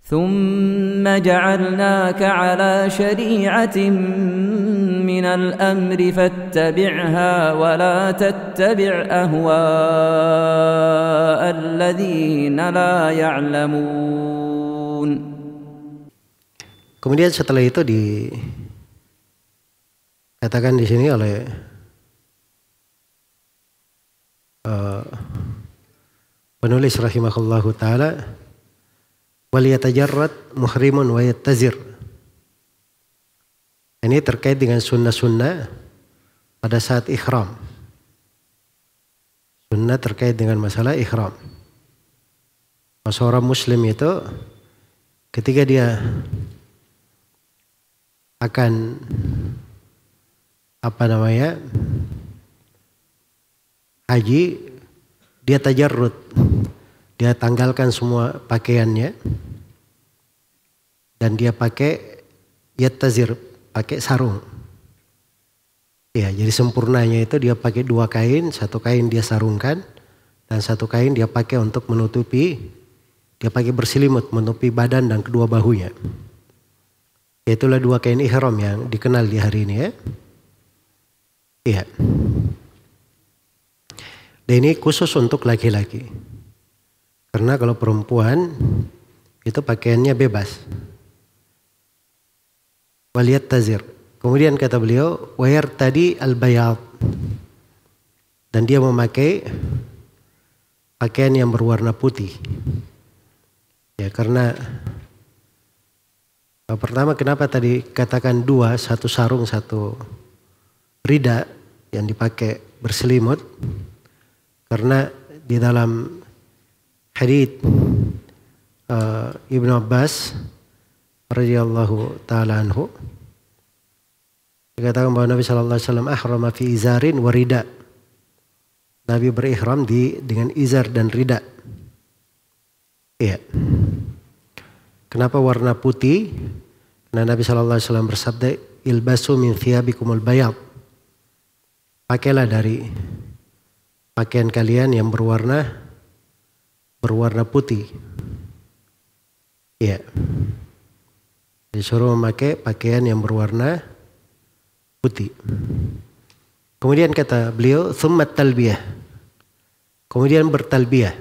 ثم جعلناك على شريعة من الأمر فاتبعها ولا تتبع أهواء الذين لا يعلمون. Kemudian setelah itu dikatakan di sini oleh penulis rahimahullahu taala, wal yatajarrad muhrimun wa yattazir. Ini terkait dengan sunnah-sunnah pada saat ihram. Sunnah terkait dengan masalah ihram. Seorang muslim itu ketika dia akan haji, dia tajarrud, dia tanggalkan semua pakaiannya dan dia pakai yattazir, pakai sarung. Ya, jadi sempurnanya itu dia pakai 2 kain, 1 kain dia sarungkan dan 1 kain dia pakai untuk menutupi, dia pakai berselimut menutupi badan dan kedua bahunya. Itulah 2 kain ihram yang dikenal di hari ini ya. Iya. Dan ini khusus untuk laki-laki. Karena kalau perempuan itu pakaiannya bebas. Waliyat tazir. Kemudian kata beliau, wayar tadi al-bayad. Dan dia memakai pakaian yang berwarna putih. Ya, karena pertama kenapa tadi katakan 2, 1 sarung, 1 rida yang dipakai berselimut. Karena di dalam hadits Ibnu Abbas radhiyallahu taala anhu dikatakan bahwa Nabi sallallahu alaihi wasallam ahrama fi izarin wa rida. Nabi berihram dengan izar dan rida. Iya. Kenapa warna putih? Karena Nabi sallallahu alaihi wasallam bersabda, ilbasu min thiyabikumul bayad. Pakailah dari pakaian kalian yang berwarna putih. Ya. Disuruh memakai pakaian yang berwarna putih. Kemudian kata beliau, tsummat talbiyah. Kemudian bertalbiyah.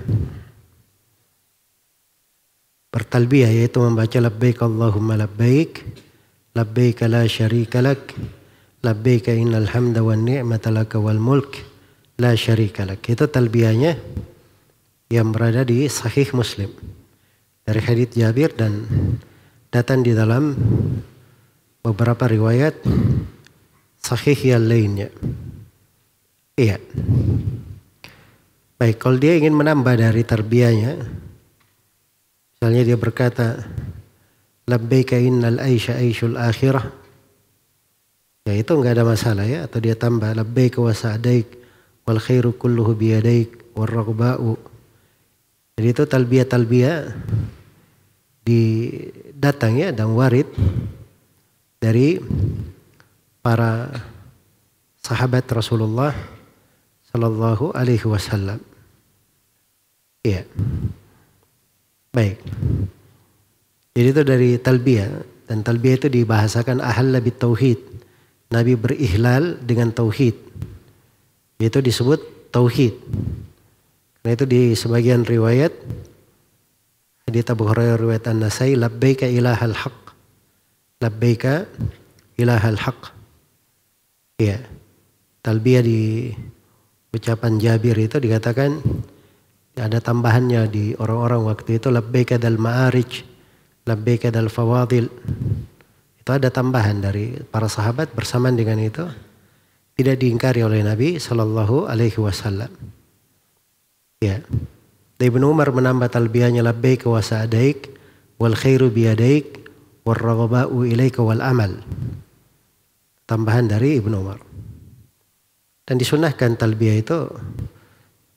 Bertalbiyah yaitu membaca labbaik Allahumma labbaik, labbaik la syarika lak, labbaik innal hamda wan ni'mata laka wal mulk la syarika lak. Itu talbiyahnya yang berada di Sahih Muslim dari hadits Jabir dan datang di dalam beberapa riwayat sahih yang lainnya. Iya. Baik, kalau dia ingin menambah dari tarbiyahnya, misalnya dia berkata labbaika innal aisha aishul akhirah, ya itu enggak ada masalah ya. Atau dia tambah labbaika wa sa'daik wal khairu kulluhu biyadaik war raghba'u. Jadi itu talbiyah datang ya dan warid dari para sahabat Rasulullah sallallahu alaihi wasallam. Iya. Baik. Jadi itu dari talbiyah, dan talbiyah itu dibahasakan ahalla bit tauhid. Nabi berihlal dengan tauhid. Itu disebut tauhid. Karena itu di sebagian riwayat hadits Abu Hurairah riwayat An-Nasai, labbaika ilahal haq. Labbaika ilahal haq. Ya. Talbiyah di ucapan Jabir itu dikatakan ada tambahannya di orang-orang waktu itu, labbaika dal ma'arij, labbaika dal fawadil. Itu ada tambahan dari para sahabat bersamaan dengan itu. Tidak diingkari oleh Nabi sallallahu alaihi wasallam. Ya. Ibnu Umar menambah talbiyahnya labbaika wa sa'daik wal khairu biyadaik war raghba'u ilaika wal amal. Tambahan dari Ibnu Umar. Dan disunahkan talbiyah itu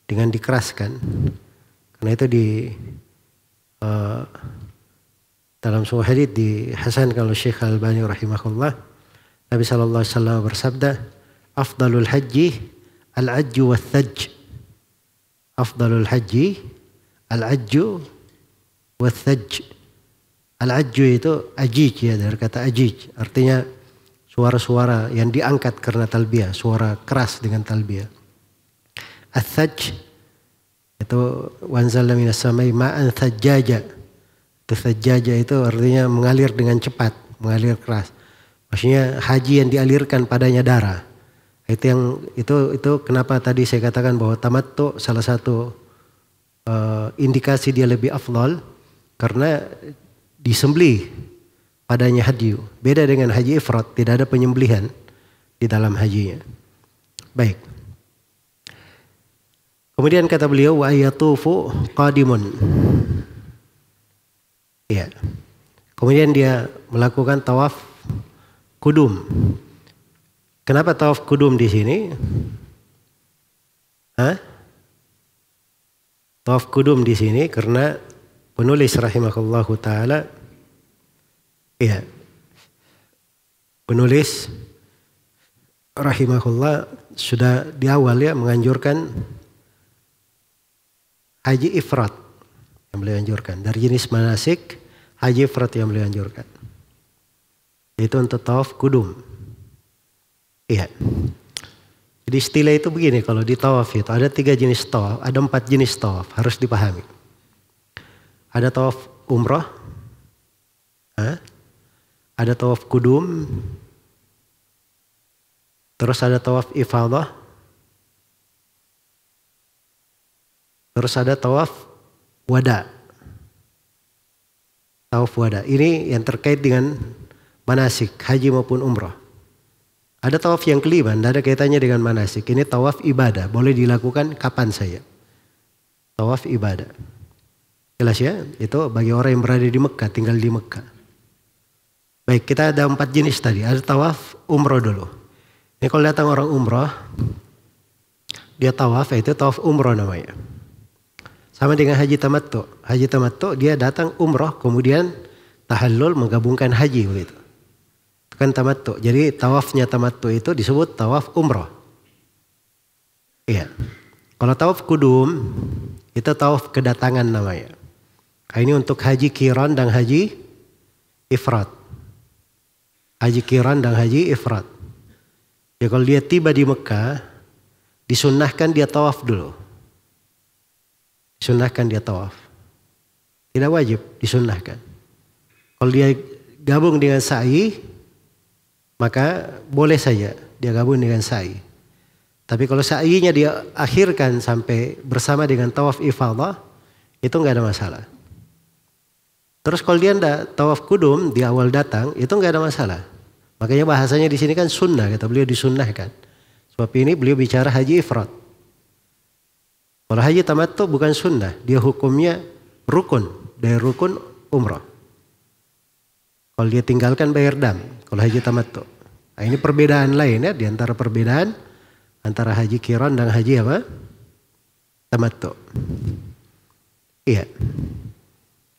dengan dikeraskan. Karena itu dalam sebuah hadits dihasankan oleh Syekh Al-Albani rahimahullah. Nabi sallallahu alaihi wasallam bersabda, afdalul haji al-ajju wath-thajj. Afdalul haji al-ajju wath-thajj. Al-ajju itu ajij ya, dari kata ajij. Artinya suara-suara yang diangkat karena talbiyah, suara keras dengan talbiyah. Ats-tsajj itu wanzalna minas samai ma'an tsajjaja. Tsajjaja itu artinya mengalir dengan cepat, mengalir keras. Maksudnya haji yang dialirkan padanya darah. Itu kenapa tadi saya katakan bahwa tamattu salah satu indikasi dia lebih afdal karena disembelih padanya haji. Beda dengan haji ifrad, tidak ada penyembelihan di dalam hajinya. Baik. Kemudian kata beliau wa yatufu qadimun. Ya. Kemudian dia melakukan tawaf kudum. Kenapa tawaf kudum di sini? Tawaf kudum di sini karena penulis rahimahullahu taala ya. Penulis rahimahullah sudah di awal ya menganjurkan haji ifrat yang beliau anjurkan. Dari jenis manasik haji ifrat yang beliau anjurkan. Itu untuk tawaf kudum. Iya. Jadi istilah itu begini, kalau di tawaf itu ada 3 jenis tawaf, ada 4 jenis tawaf, harus dipahami. Ada tawaf umrah, ada tawaf kudum, terus ada tawaf ifadah, terus ada tawaf wada. Tawaf wada ini yang terkait dengan manasik haji maupun umrah. Ada tawaf yang kelima, tidak ada kaitannya dengan manasik. Ini tawaf ibadah, boleh dilakukan kapan saja. Tawaf ibadah. Jelas ya, itu bagi orang yang berada di Mekah, tinggal di Mekah. Baik, kita ada 4 jenis tadi. Ada tawaf umrah dulu. Ini kalau datang orang umrah, dia tawaf, itu tawaf umrah namanya. Sama dengan haji tamattu. Haji tamattu dia datang umrah, kemudian tahallul menggabungkan haji begitu. Kan tamattu. Jadi tawafnya tamattu itu disebut tawaf umrah. Iya. Kalau tawaf kudum itu tawaf kedatangan namanya. Nah, ini untuk haji qiran dan haji ifrad. Haji qiran dan haji ifrad. Ya kalau dia tiba di Mekah, disunnahkan dia tawaf dulu. Disunnahkan dia tawaf. Tidak wajib, disunnahkan. Kalau dia gabung dengan sa'i, maka boleh saja dia gabung dengan sa'i. Tapi kalau sa'inya dia akhirkan sampai bersama dengan tawaf ifadah, itu enggak ada masalah. Terus kalau dia enggak tawaf kudum di awal datang, itu enggak ada masalah. Makanya bahasanya di sini kan sunnah, kata beliau disunnahkan. Sebab ini beliau bicara haji ifrad. Kalau haji tamattu bukan sunnah, dia hukumnya rukun, dari rukun umrah. Kalau dia tinggalkan bayar dam, kalau haji tamattu. Nah, ini perbedaan lain ya, di antara perbedaan antara haji qiran dan haji apa? Tamattu. Iya.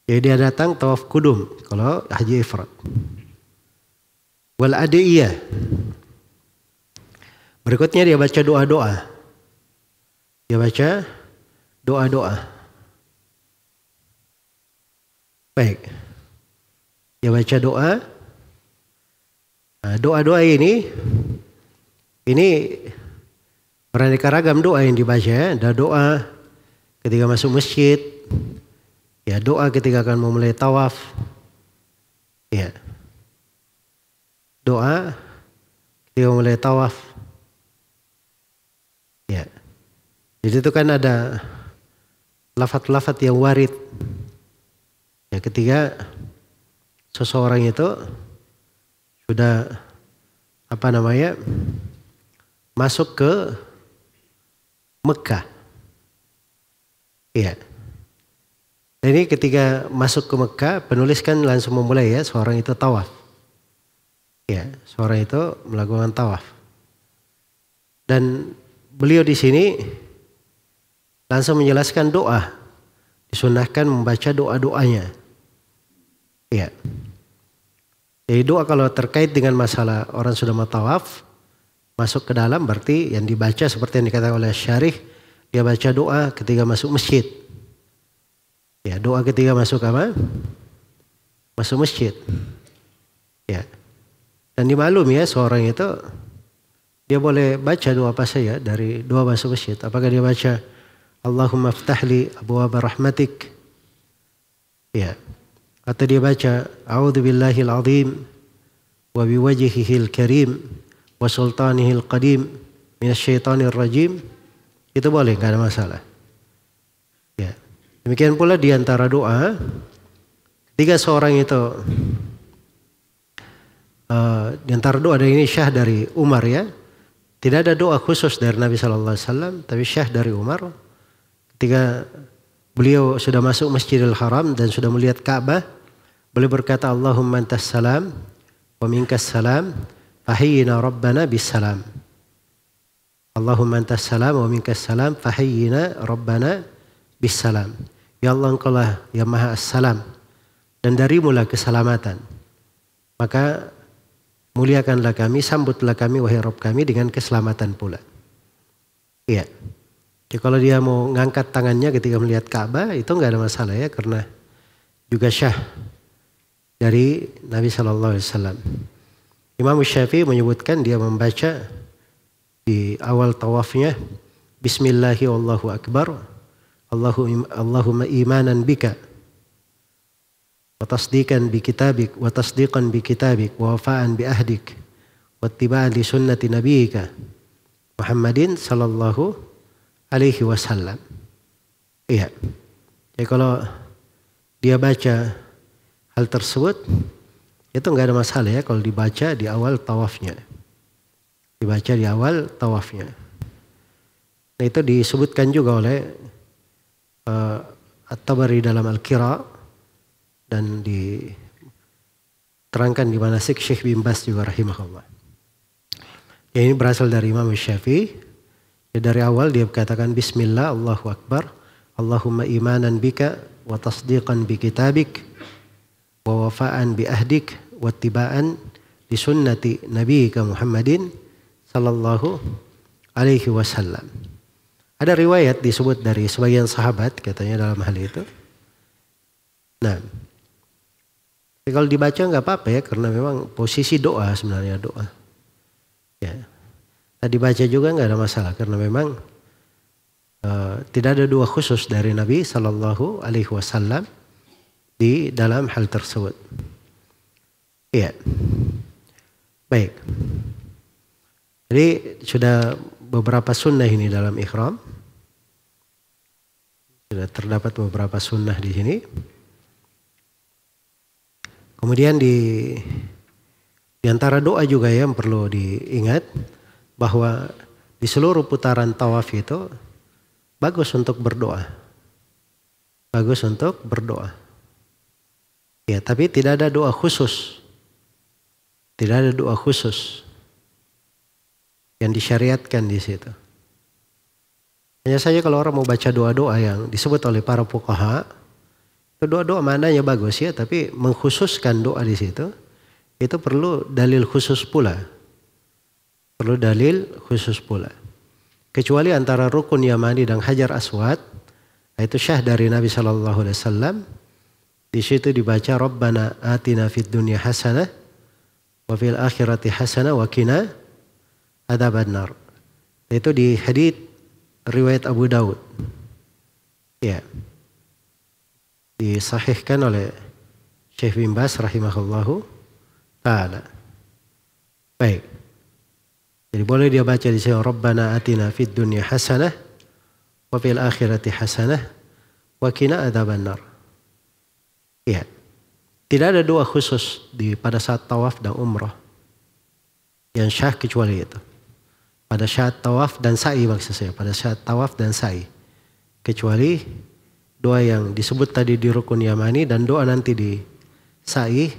Jadi dia datang tawaf kudum kalau haji ifrad. Wal adiyah. Berikutnya dia baca doa-doa. Dia baca doa-doa. Baik. Dia baca doa. Nah, doa-doa ini beraneka ragam doa yang dibaca. Ada doa ketika masuk masjid. Ya, doa ketika akan memulai tawaf. Ya. Doa ketika memulai tawaf. Ya. Jadi itu kan ada lafaz-lafaz yang warid. Ya, ketika seseorang itu sudah masuk ke Mekah. Iya. Ini ketika masuk ke Mekah, penulis kan langsung memulai ya, seorang itu tawaf. Ya, seorang itu melakukan tawaf. Dan beliau di sini langsung menjelaskan doa. Disunnahkan membaca doa-doanya. Iya. Jadi doa kalau terkait dengan masalah orang sudah mau tawaf, masuk ke dalam berarti yang dibaca seperti yang dikatakan oleh Syarih, dia baca doa ketika masuk masjid. Ya, doa ketika masuk apa? masuk masjid. Ya. Dan dimaklum ya seorang itu dia boleh baca doa apa saja dari doa masuk masjid. Apakah dia baca Allahumma ftahli abwaaba rahmatik, ya, atau dia baca a'udzubillahil azim wa biwajhihil karim wa sultanihil qadim minasyaitonir rajim, itu boleh, enggak ada masalah. Ya. Demikian pula di antara doa ketika seorang itu di antara doa dari ini syah dari Umar ya. Tidak ada doa khusus dari Nabi sallallahu alaihi wasallam, tapi syah dari Umar ketika beliau sudah masuk Masjidil Haram dan sudah melihat Ka'bah, beliau berkata Allahumma antas salam wa minkas salam fahayyina rabbana bis salam. Allahumma antas salam wa minkas salam fahayyina rabbana bis salam. Ya Allah, Engkau lah yang Maha As-Salam dan darimulah keselamatan. Maka muliakanlah kami, sambutlah kami wahai Rabb kami dengan keselamatan pula. Iya. Jadi kalau dia mau ngangkat tangannya ketika melihat Ka'bah itu enggak ada masalah ya, karena juga syah dari Nabi sallallahu alaihi wasallam. Imam Syafi'i menyebutkan dia membaca di awal tawafnya Bismillahi wallahu akbar Allahumma imanan bika wa tasdiqan bi kitabik wa tasdiqan bi kitabik wa wafa'an bi ahdik wa ittiba'an li sunnati nabiyyika Muhammadin sallallahu alaihi wasallam. Iya. Jadi kalau dia baca hal tersebut itu enggak ada masalah ya kalau dibaca di awal tawafnya. Dibaca di awal tawafnya. Nah, itu disebutkan juga oleh At-Tabari dalam Al-Qira dan diterangkan di manasik Syekh bin Baz juga rahimahullah. Ya, ini berasal dari Imam Syafi'i. Ya, dari awal dia katakan Bismillah, Allahu Akbar, Allahumma imanan bika wa tasdiqan bi kitabik wa wafa'an bi ahdik wa ittiba'an li sunnati nabiyyika Muhammadin sallallahu alaihi wasallam. Ada riwayat disebut dari sebagian sahabat katanya dalam hal itu. Nah, kalau dibaca nggak apa-apa ya, karena memang posisi doa sebenarnya doa. Ya, nah, dibaca juga nggak ada masalah karena memang tidak ada doa khusus dari Nabi Sallallahu Alaihi Wasallam di dalam hal tersebut. Iya, baik. Jadi sudah beberapa sunnah ini dalam ihram. Sudah terdapat beberapa sunnah di sini. Kemudian di antara doa juga yang perlu diingat bahwa di seluruh putaran tawaf itu bagus untuk berdoa. Bagus untuk berdoa. Ya, tapi tidak ada doa khusus. Tidak ada doa khusus yang disyariatkan di situ. Hanya saja kalau orang mau baca doa-doa yang disebut oleh para fuqaha, itu doa-doa maknanya bagus ya, tapi mengkhususkan doa di situ itu perlu dalil khusus pula. Perlu dalil khusus pula. Kecuali antara rukun Yamani dan Hajar Aswad, itu syah dari Nabi sallallahu alaihi wasallam. Di situ dibaca Rabbana atina fid dunya hasanah wa fil akhirati hasanah wa qina adzabannar. Itu di hadits riwayat Abu Daud. Ya. Disahihkan oleh Syekh bin Baz rahimahullahu ta'ala. Baik. Jadi boleh dia baca di sini Rabbana atina fid dunya hasanah wa fil akhirati hasanah wa qina adzabannar. Ya. Tidak ada doa khusus pada saat tawaf dan umrah yang syah kecuali itu. Pada saat tawaf dan sa'i maksud saya. Pada saat tawaf dan sa'i. Kecuali doa yang disebut tadi di rukun Yamani dan doa nanti di sa'i.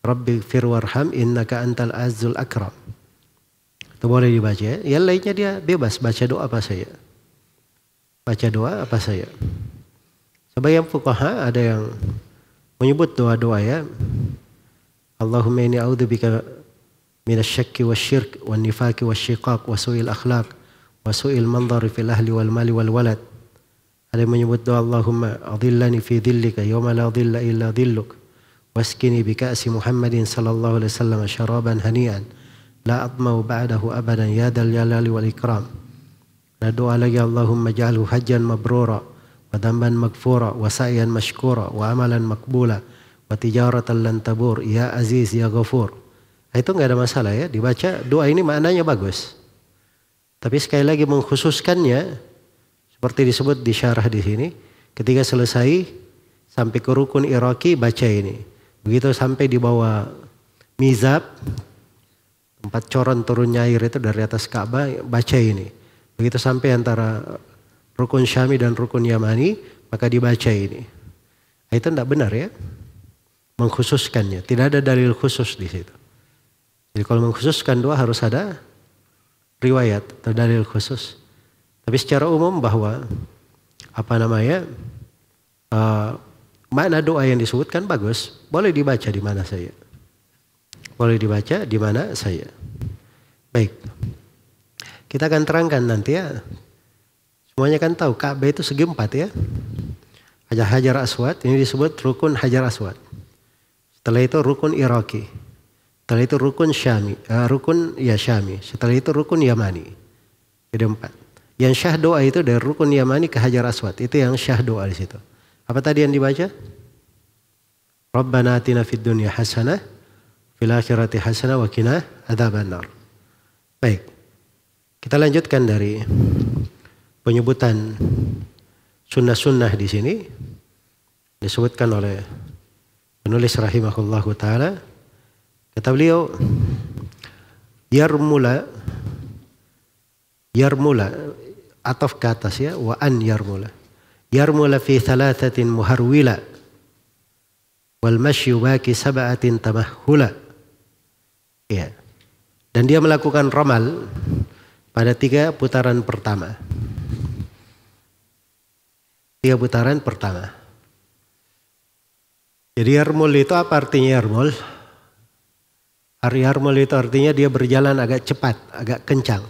Rabbighfir warham innaka antal azzul akram. Itu boleh dibaca ya. Yang lainnya dia bebas baca doa apa saja. Baca doa apa saja. Sebagian fuqaha ada yang menyebut doa-doa ya. Allahumma inni a'udzubika minasyakki wasyirk wan nifaqi wasyiqaq wa su'il akhlaq wa su'il manzari fil ahli wal mali wal walad. Ada yang menyebut doa Allahumma adhillani fi dhillika yawma la dhilla illa dhilluk waskini bika'si Muhammadin sallallahu alaihi wasallam syaraban hani'an la atmau ba'dahu abadan ya dal jalali wal ikram. Doa lagi, Allahumma ja'alhu hajjan mabrura wa dhanban maghfura wa sa'yan mashkura wa amalan makbula wa tijaratan lan tabur ya aziz ya ghafur. Itu enggak ada masalah ya, dibaca doa ini maknanya bagus. Tapi sekali lagi mengkhususkannya seperti disebut di syarah di sini, ketika selesai sampai ke rukun iraqi baca ini. Begitu sampai di bawah mizab, tempat coron turunnya air itu dari atas Ka'bah, baca ini. Begitu sampai antara rukun Syami dan rukun Yamani, maka dibaca ini. Itu tidak benar ya, mengkhususkannya. Tidak ada dalil khusus di situ. Jadi kalau mengkhususkan doa harus ada riwayat atau dalil khusus. Tapi secara umum bahwa makna doa yang disebutkan bagus, boleh dibaca di mana saja. Boleh dibaca di mana saja. Baik. Kita akan terangkan nanti ya. Semuanya kan tahu Ka'bah itu segi 4 ya. Hajar Aswad ini disebut rukun Hajar Aswad. Setelah itu rukun Iraqi. Setelah itu rukun Syami, Syami. Setelah itu rukun Yamani. Jadi 4. Yang syah doa itu dari rukun Yamani ke Hajar Aswad. Itu yang syah doa di situ. Apa tadi yang dibaca? Rabbana atina fid dunya hasanah fil akhirati hasanah wa qina adzabannar. Baik. Kita lanjutkan dari penyebutan sunnah-sunnah di sini. Disebutkan oleh penulis rahimahullahu ta'ala. Kata beliau, yarmula, ataf ke atas ya, wa an yarmula. Yarmula fi thalathatin muharwila, wal mashyu baki sab'atin tamahhula. Ya. Dan dia melakukan ramal pada 3 putaran pertama. 3 putaran pertama. Jadi yarmul itu apa artinya yarmul? Yarmul itu artinya dia berjalan agak cepat, agak kencang.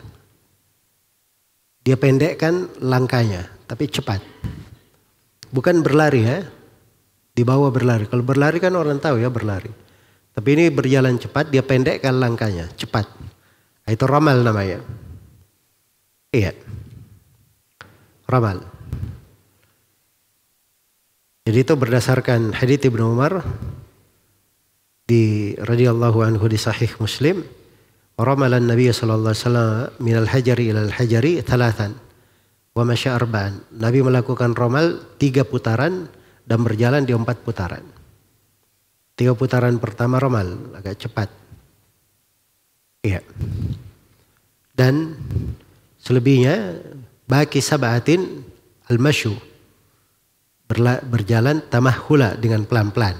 Dia pendekkan langkahnya, tapi cepat. Bukan berlari ya. Di bawah berlari. Kalau berlari kan orang tahu ya berlari. Tapi ini berjalan cepat, dia pendekkan langkahnya, cepat. Itu ramal namanya. Iya. Ramal. Jadi itu berdasarkan hadits Ibnu Umar di radhiyallahu anhu di sahih Muslim. Ramalan Nabi sallallahu alaihi wasallam minal hajari ilal hajari 3 wa masya 4. Nabi melakukan ramal 3 putaran dan berjalan di 4 putaran. 3 putaran pertama ramal agak cepat. Iya. Dan selebihnya baki sab'atin al-masyu, berjalan tamahhula dengan pelan-pelan.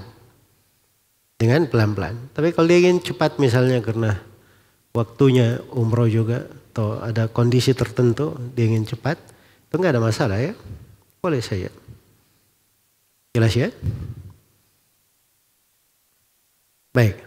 Dengan pelan-pelan. Tapi kalau dia ingin cepat misalnya karena waktunya umroh juga atau ada kondisi tertentu dia ingin cepat, itu enggak ada masalah ya. Boleh saja. Jelas ya? Baik.